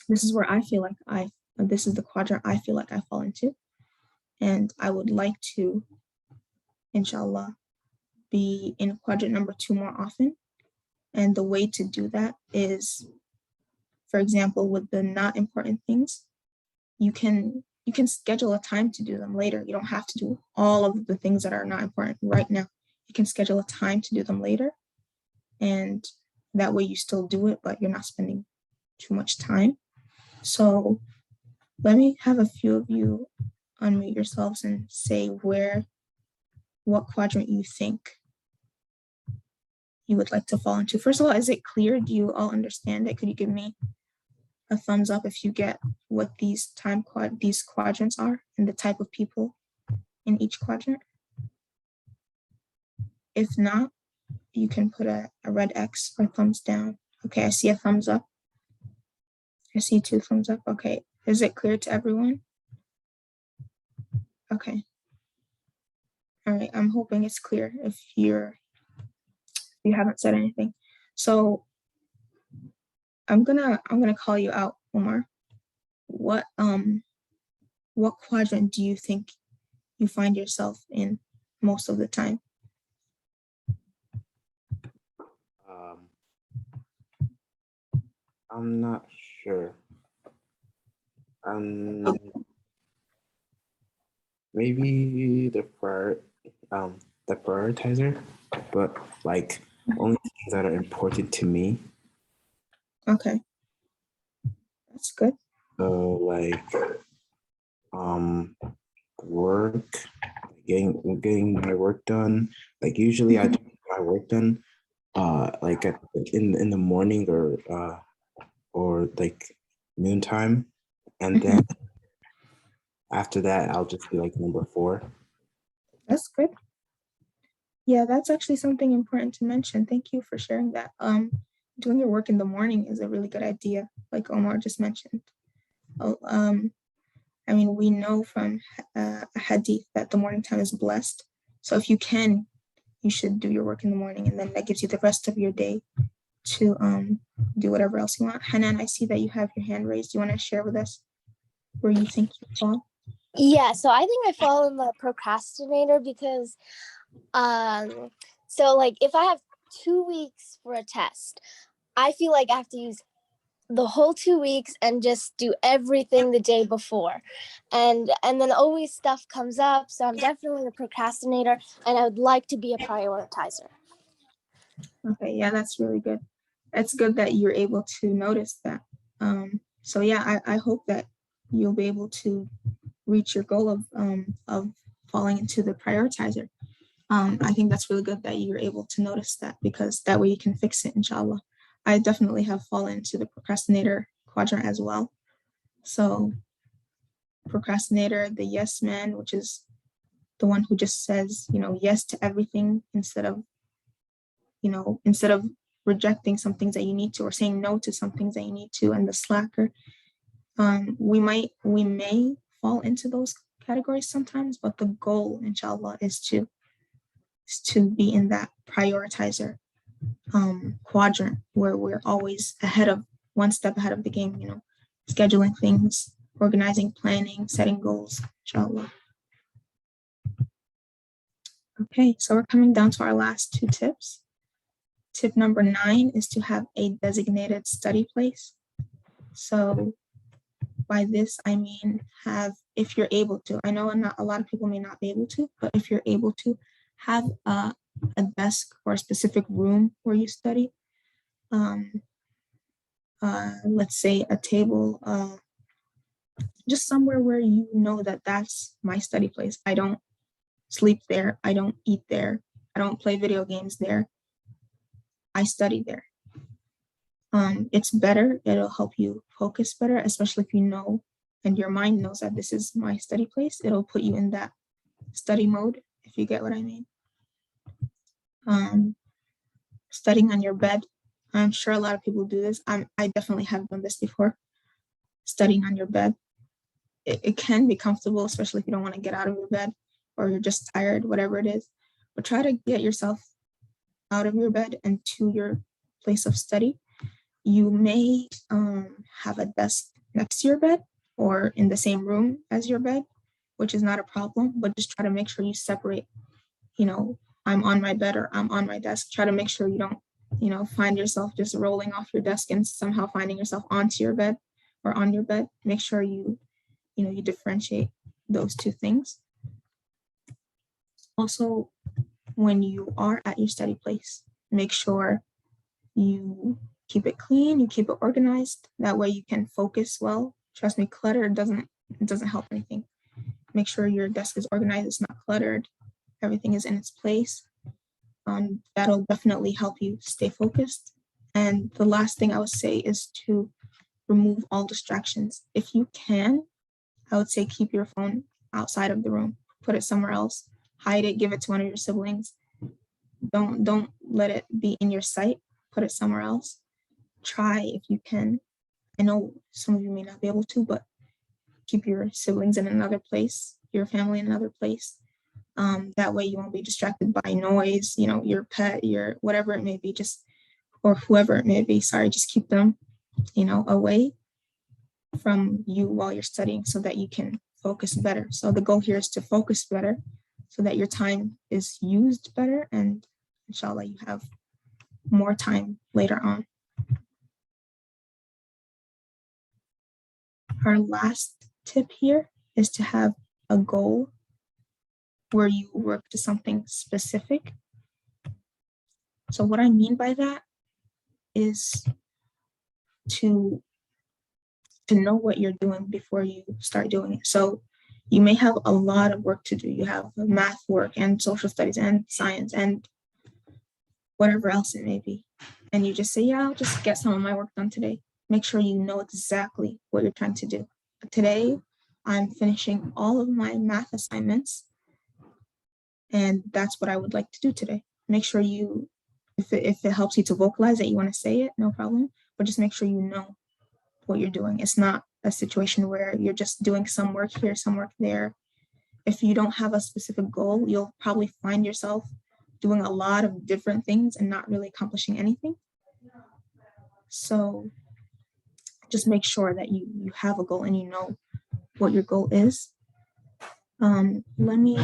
this is where I feel like this is the quadrant I feel like I fall into. And I would like to, inshallah, be in quadrant number 2 more often. And the way to do that is, for example, with the not important things, you can schedule a time to do them later. You don't have to do all of the things that are not important right now. You can schedule a time to do them later. and that way you still do it, but you're not spending too much time. So let me have a few of you unmute yourselves and say what quadrant you think you would like to fall into. First of all, is it clear? Do you all understand it? Could you give me a thumbs up if you get what these quadrants are and the type of people in each quadrant? If not, you can put a red X or thumbs down. Okay, I see a thumbs up. I see 2 thumbs up. Okay, is it clear to everyone? Okay. All right, I'm hoping it's clear if you haven't said anything. So I'm gonna call you out, Omar. What quadrant do you think you find yourself in most of the time? I'm not sure. Maybe the prioritizer, but like only things that are important to me. Okay, that's good. So like work, getting my work done. Like usually I do my work done like in the morning or like noontime, and then after that I'll just be like number 4. That's good. Yeah, that's actually something important to mention. Thank you for sharing that. Doing your work in the morning is a really good idea, like Omar just mentioned. I mean, we know from a hadith that the morning time is blessed. So if you can, you should do your work in the morning, and then that gives you the rest of your day to do whatever else you want. Hanan, I see that you have your hand raised. Do you want to share with us where you think you fall? Yeah, so I think I fall in the procrastinator because so like if I have 2 weeks for a test, I feel like I have to use the whole 2 weeks and just do everything the day before, and then always stuff comes up. So I'm definitely a procrastinator, and I would like to be a prioritizer. Okay, yeah, that's really good. It's good that you're able to notice that. So yeah, I hope that you'll be able to reach your goal of falling into the prioritizer. I think that's really good that you're able to notice that, because that way you can fix it, inshallah. I definitely have fallen into the procrastinator quadrant as well. So procrastinator, the yes man, which is the one who just says, yes to everything instead of rejecting some things that you need to, or saying no to some things that you need to, and the slacker. We may fall into those categories sometimes, but the goal, inshallah, is to be in that prioritizer quadrant where we're always one step ahead of the game, scheduling things, organizing, planning, setting goals, inshallah. Okay, so we're coming down to our last 2 tips. Tip number 9 is to have a designated study place. So by this, I mean if you're able to, I know not a lot of people may not be able to, but if you're able to, have a desk or a specific room where you study. Let's say a table, just somewhere where you know that that's my study place. I don't sleep there. I don't eat there. I don't play video games there. I study there. It's better. It'll help you focus better, especially if you know and your mind knows that this is my study place. It'll put you in that study mode, if you get what I mean. Studying on your bed. I'm sure a lot of people do this. I definitely have done this before. Studying on your bed. It can be comfortable, especially if you don't want to get out of your bed or you're just tired, whatever it is. But try to get yourself out of your bed and to your place of study. You may have a desk next to your bed or in the same room as your bed, which is not a problem, but just try to make sure you separate, I'm on my bed or I'm on my desk. Try to make sure you don't, find yourself just rolling off your desk and somehow finding yourself onto your bed or on your bed. Make sure you differentiate those 2 things. Also, when you are at your study place, make sure you keep it clean, you keep it organized. That way you can focus well. Trust me, clutter doesn't help anything. Make sure your desk is organized, it's not cluttered, everything is in its place. That'll definitely help you stay focused. And the last thing I would say is to remove all distractions. If you can, I would say keep your phone outside of the room, put it somewhere else, hide it, give it to one of your siblings. Don't let it be in your sight, put it somewhere else. Try if you can. I know some of you may not be able to, but keep your siblings in another place, your family in another place. That way you won't be distracted by noise, your pet, your whatever it may be, or whoever it may be, just keep them, away from you while you're studying so that you can focus better. So the goal here is to focus better so that your time is used better, and inshallah you have more time later on. Our last tip here is to have a goal where you work to something specific. So what I mean by that is to know what you're doing before you start doing it. So you may have a lot of work to do. You have math work and social studies and science and whatever else it may be. And you just say, yeah, I'll just get some of my work done today. Make sure you know exactly what you're trying to do. Today, I'm finishing all of my math assignments, and that's what I would like to do today. Make sure you, if it helps you to vocalize it, you want to say it, no problem, but just make sure you know what you're doing. It's not a situation where you're just doing some work here, some work there. If you don't have a specific goal, you'll probably find yourself doing a lot of different things and not really accomplishing anything. So just make sure that you have a goal and you know what your goal is. Let me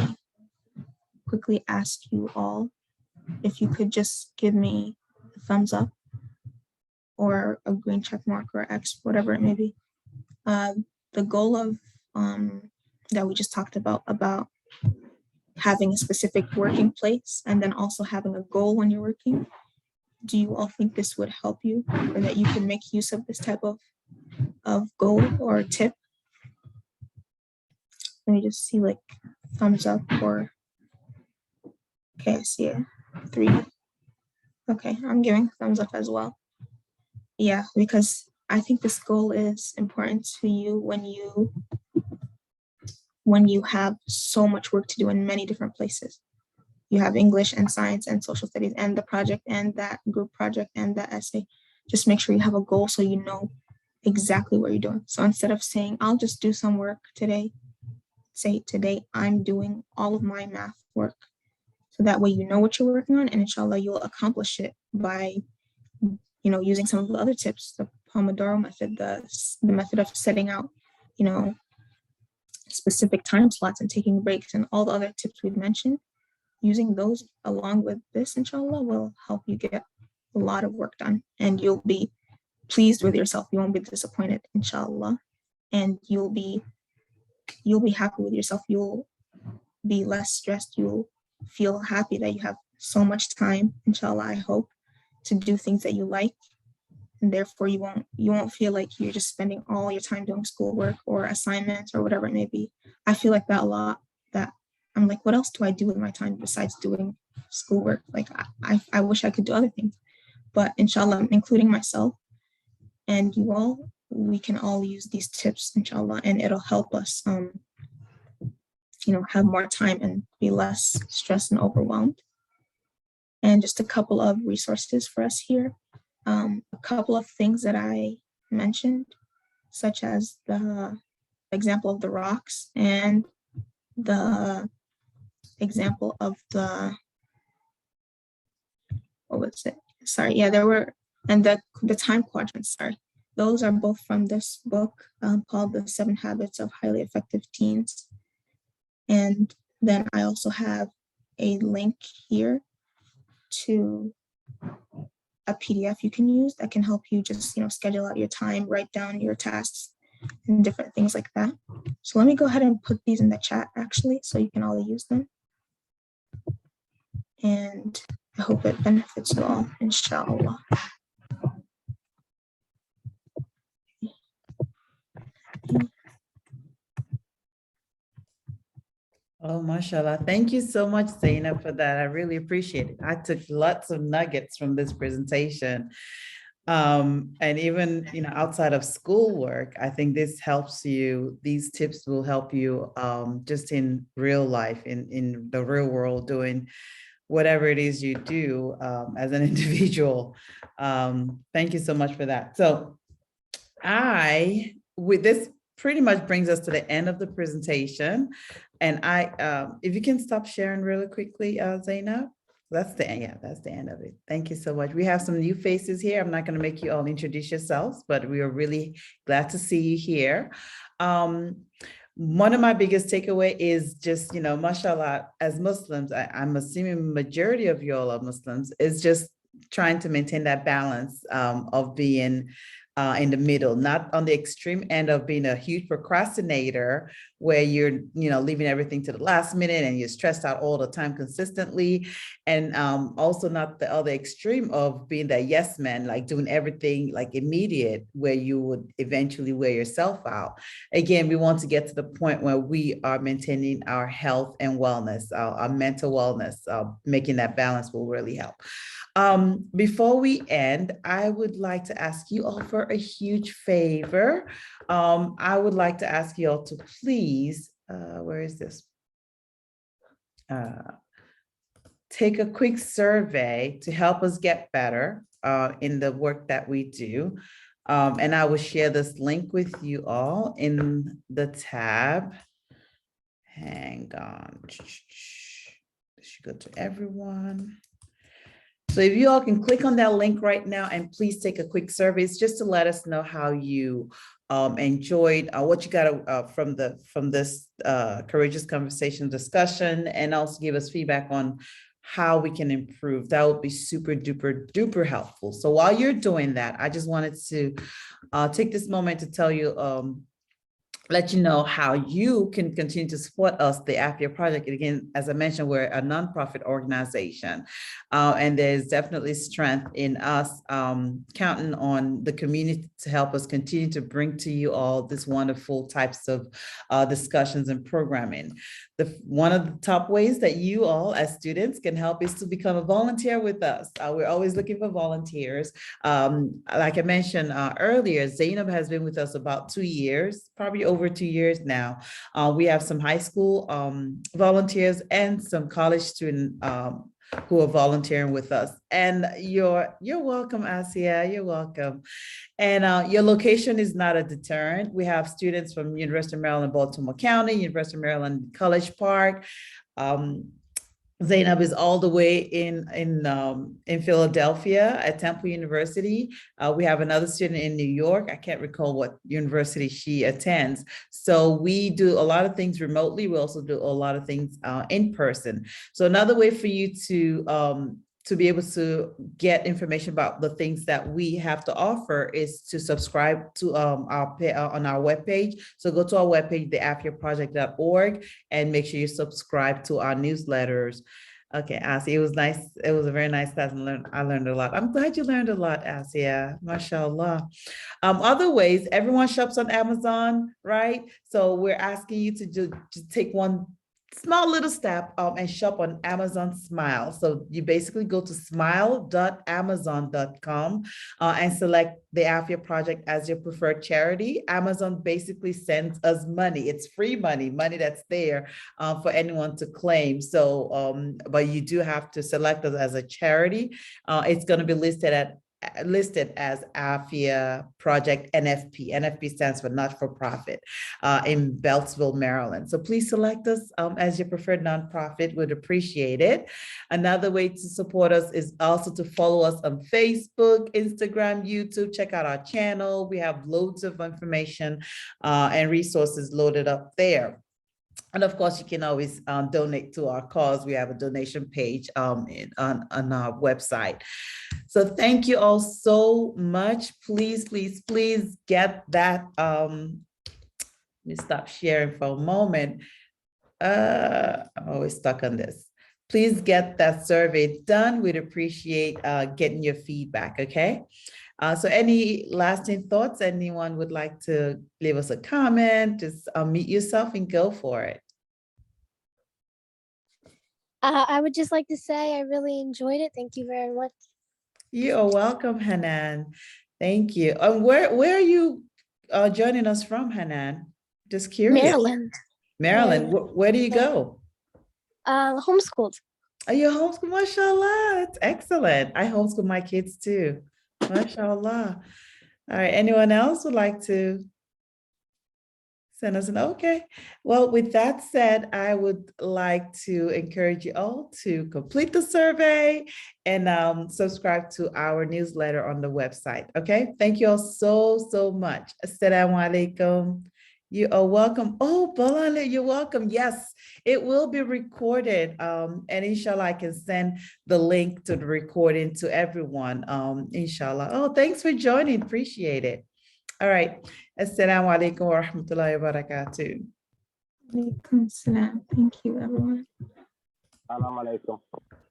quickly ask you all if you could just give me a thumbs up or a green check mark or X, whatever it may be. The goal of that we just talked about having a specific working place and then also having a goal when you're working. Do you all think this would help you, or that you can make use of this type of goal or tip? Let me just see, like, thumbs up or, okay, I see it, 3. Okay, I'm giving thumbs up as well. Yeah, because I think this goal is important to you when you have so much work to do in many different places. You have English and science and social studies and the project and that group project and that essay. Just make sure you have a goal so you know exactly what you're doing. So instead of saying, I'll just do some work today, say, today I'm doing all of my math work. So that way you know what you're working on, and inshallah you'll accomplish it by, using some of the other tips, the Pomodoro Method, the method of setting out, specific time slots and taking breaks, and all the other tips we've mentioned. Using those along with this, inshallah, will help you get a lot of work done, and you'll be pleased with yourself. You won't be disappointed, inshallah, and you'll be happy with yourself. You'll be less stressed. You'll feel happy that you have so much time, inshallah, I hope, to do things that you like, and therefore you won't feel like you're just spending all your time doing schoolwork or assignments or whatever it may be. I feel like that a lot, that I'm like, what else do I do with my time besides doing schoolwork? Like, I wish I could do other things, but inshallah, including myself and you all, we can all use these tips, inshallah, and it'll help us, have more time and be less stressed and overwhelmed. And just a couple of resources for us here. A couple of things that I mentioned, such as the example of the rocks and the example of the, what was it? Sorry, yeah, there were, and the time quadrants, sorry. Those are both from this book called The 7 Habits of Highly Effective Teens. And then I also have a link here to a PDF you can use that can help you just, schedule out your time, write down your tasks and different things like that. So let me go ahead and put these in the chat actually, so you can all use them. And I hope it benefits you all, inshallah. Oh, mashallah. Thank you so much, Zainab, for that. I really appreciate it. I took lots of nuggets from this presentation. And even, outside of schoolwork, I think this helps you, these tips will help you just in real life, in the real world, doing whatever it is you do as an individual. Thank you so much for that. So with this pretty much brings us to the end of the presentation. And if you can stop sharing really quickly, Zainab. That's the end. Yeah, that's the end of it. Thank you so much. We have some new faces here. I'm not going to make you all introduce yourselves, but we are really glad to see you here. One of my biggest takeaway is just, mashallah, as Muslims, I'm assuming majority of you all are Muslims, is just trying to maintain that balance of being in the middle, not on the extreme end of being a huge procrastinator where you're, leaving everything to the last minute and you're stressed out all the time consistently. And also not the other extreme of being that yes man, like doing everything like immediate, where you would eventually wear yourself out. Again, we want to get to the point where we are maintaining our health and wellness, our mental wellness, making that balance will really help. Before we end, I would like to ask you all for a huge favor. I would like to ask you all to please, where is this? Take a quick survey to help us get better in the work that we do. And I will share this link with you all in the tab. Hang on. This should go to everyone. So if you all can click on that link right now and please take a quick survey, it's just to let us know how you enjoyed what you got from this courageous conversation discussion, and also give us feedback on how we can improve. That would be super duper helpful. So while you're doing that, I just wanted to take this moment to tell you, let you know how you can continue to support us, the Aafiyah Project. Again, as I mentioned, we're a nonprofit organization, and there's definitely strength in us counting on the community to help us continue to bring to you all this wonderful types of discussions and programming. One of the top ways that you all as students can help is to become a volunteer with us. We're always looking for volunteers. Like I mentioned earlier, Zainab has been with us about 2 years, probably over 2 years now. We have some high school volunteers and some college students who are volunteering with us. And you're welcome, Aafiyah, you're welcome. And your location is not a deterrent. We have students from University of Maryland, Baltimore County, University of Maryland, College Park. Zainab is all the way in Philadelphia at Temple University. We have another student in New York. I can't recall what university she attends. So we do a lot of things remotely. We also do a lot of things in person. So another way for you to be able to get information about the things that we have to offer is to subscribe to on our webpage. So go to our webpage, theaafiyahproject.org, and make sure you subscribe to our newsletters. Okay, Aafiyah, it was nice. It was a very nice class, and I learned a lot. I'm glad you learned a lot, Aafiyah. MashaAllah. Other ways, everyone shops on Amazon, right? So we're asking you to take one small little step and shop on Amazon Smile. So you basically go to smile.amazon.com and select the Aafiyah Project as your preferred charity. Amazon basically sends us money. It's free money that's there for anyone to claim. So, but you do have to select us as a charity. It's going to be listed as Aafiyah Project NFP. NFP stands for not-for-profit in Beltsville, Maryland. So please select us as your preferred nonprofit. Would appreciate it. Another way to support us is also to follow us on Facebook, Instagram, YouTube. Check out our channel. We have loads of information and resources loaded up there. And of course, you can always donate to our cause. We have a donation page on our website. So thank you all so much. Please get that. Let me stop sharing for a moment. I'm always stuck on this. Please get that survey done. We'd appreciate getting your feedback, okay? So any lasting thoughts? Anyone would like to leave us a comment? Just unmute yourself and go for it. I would just like to say I really enjoyed it. Thank you very much. You are welcome, Hanan. Thank you. Where are you joining us from, Hanan? Just curious. Maryland. Maryland. Where do you Yeah. go? Homeschooled. Are you homeschool? Mashallah. It's excellent. I homeschool my kids too. Mashallah. All right. Anyone else would like to send us an okay? Well, with that said, I would like to encourage you all to complete the survey and subscribe to our newsletter on the website. Okay. Thank you all so much. Assalamu alaikum. You are welcome. Oh, Balale, you're welcome. Yes, it will be recorded. And inshallah, I can send the link to the recording to everyone. Inshallah. Oh, thanks for joining. Appreciate it. All right. Assalamu alaikum wa rahmatullahi wa barakatuh. Alaikum salam. Thank you, everyone. Assalamu alaikum.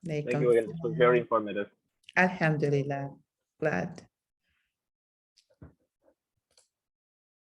Thank Alaikum you again. It was very informative. Alhamdulillah. Glad.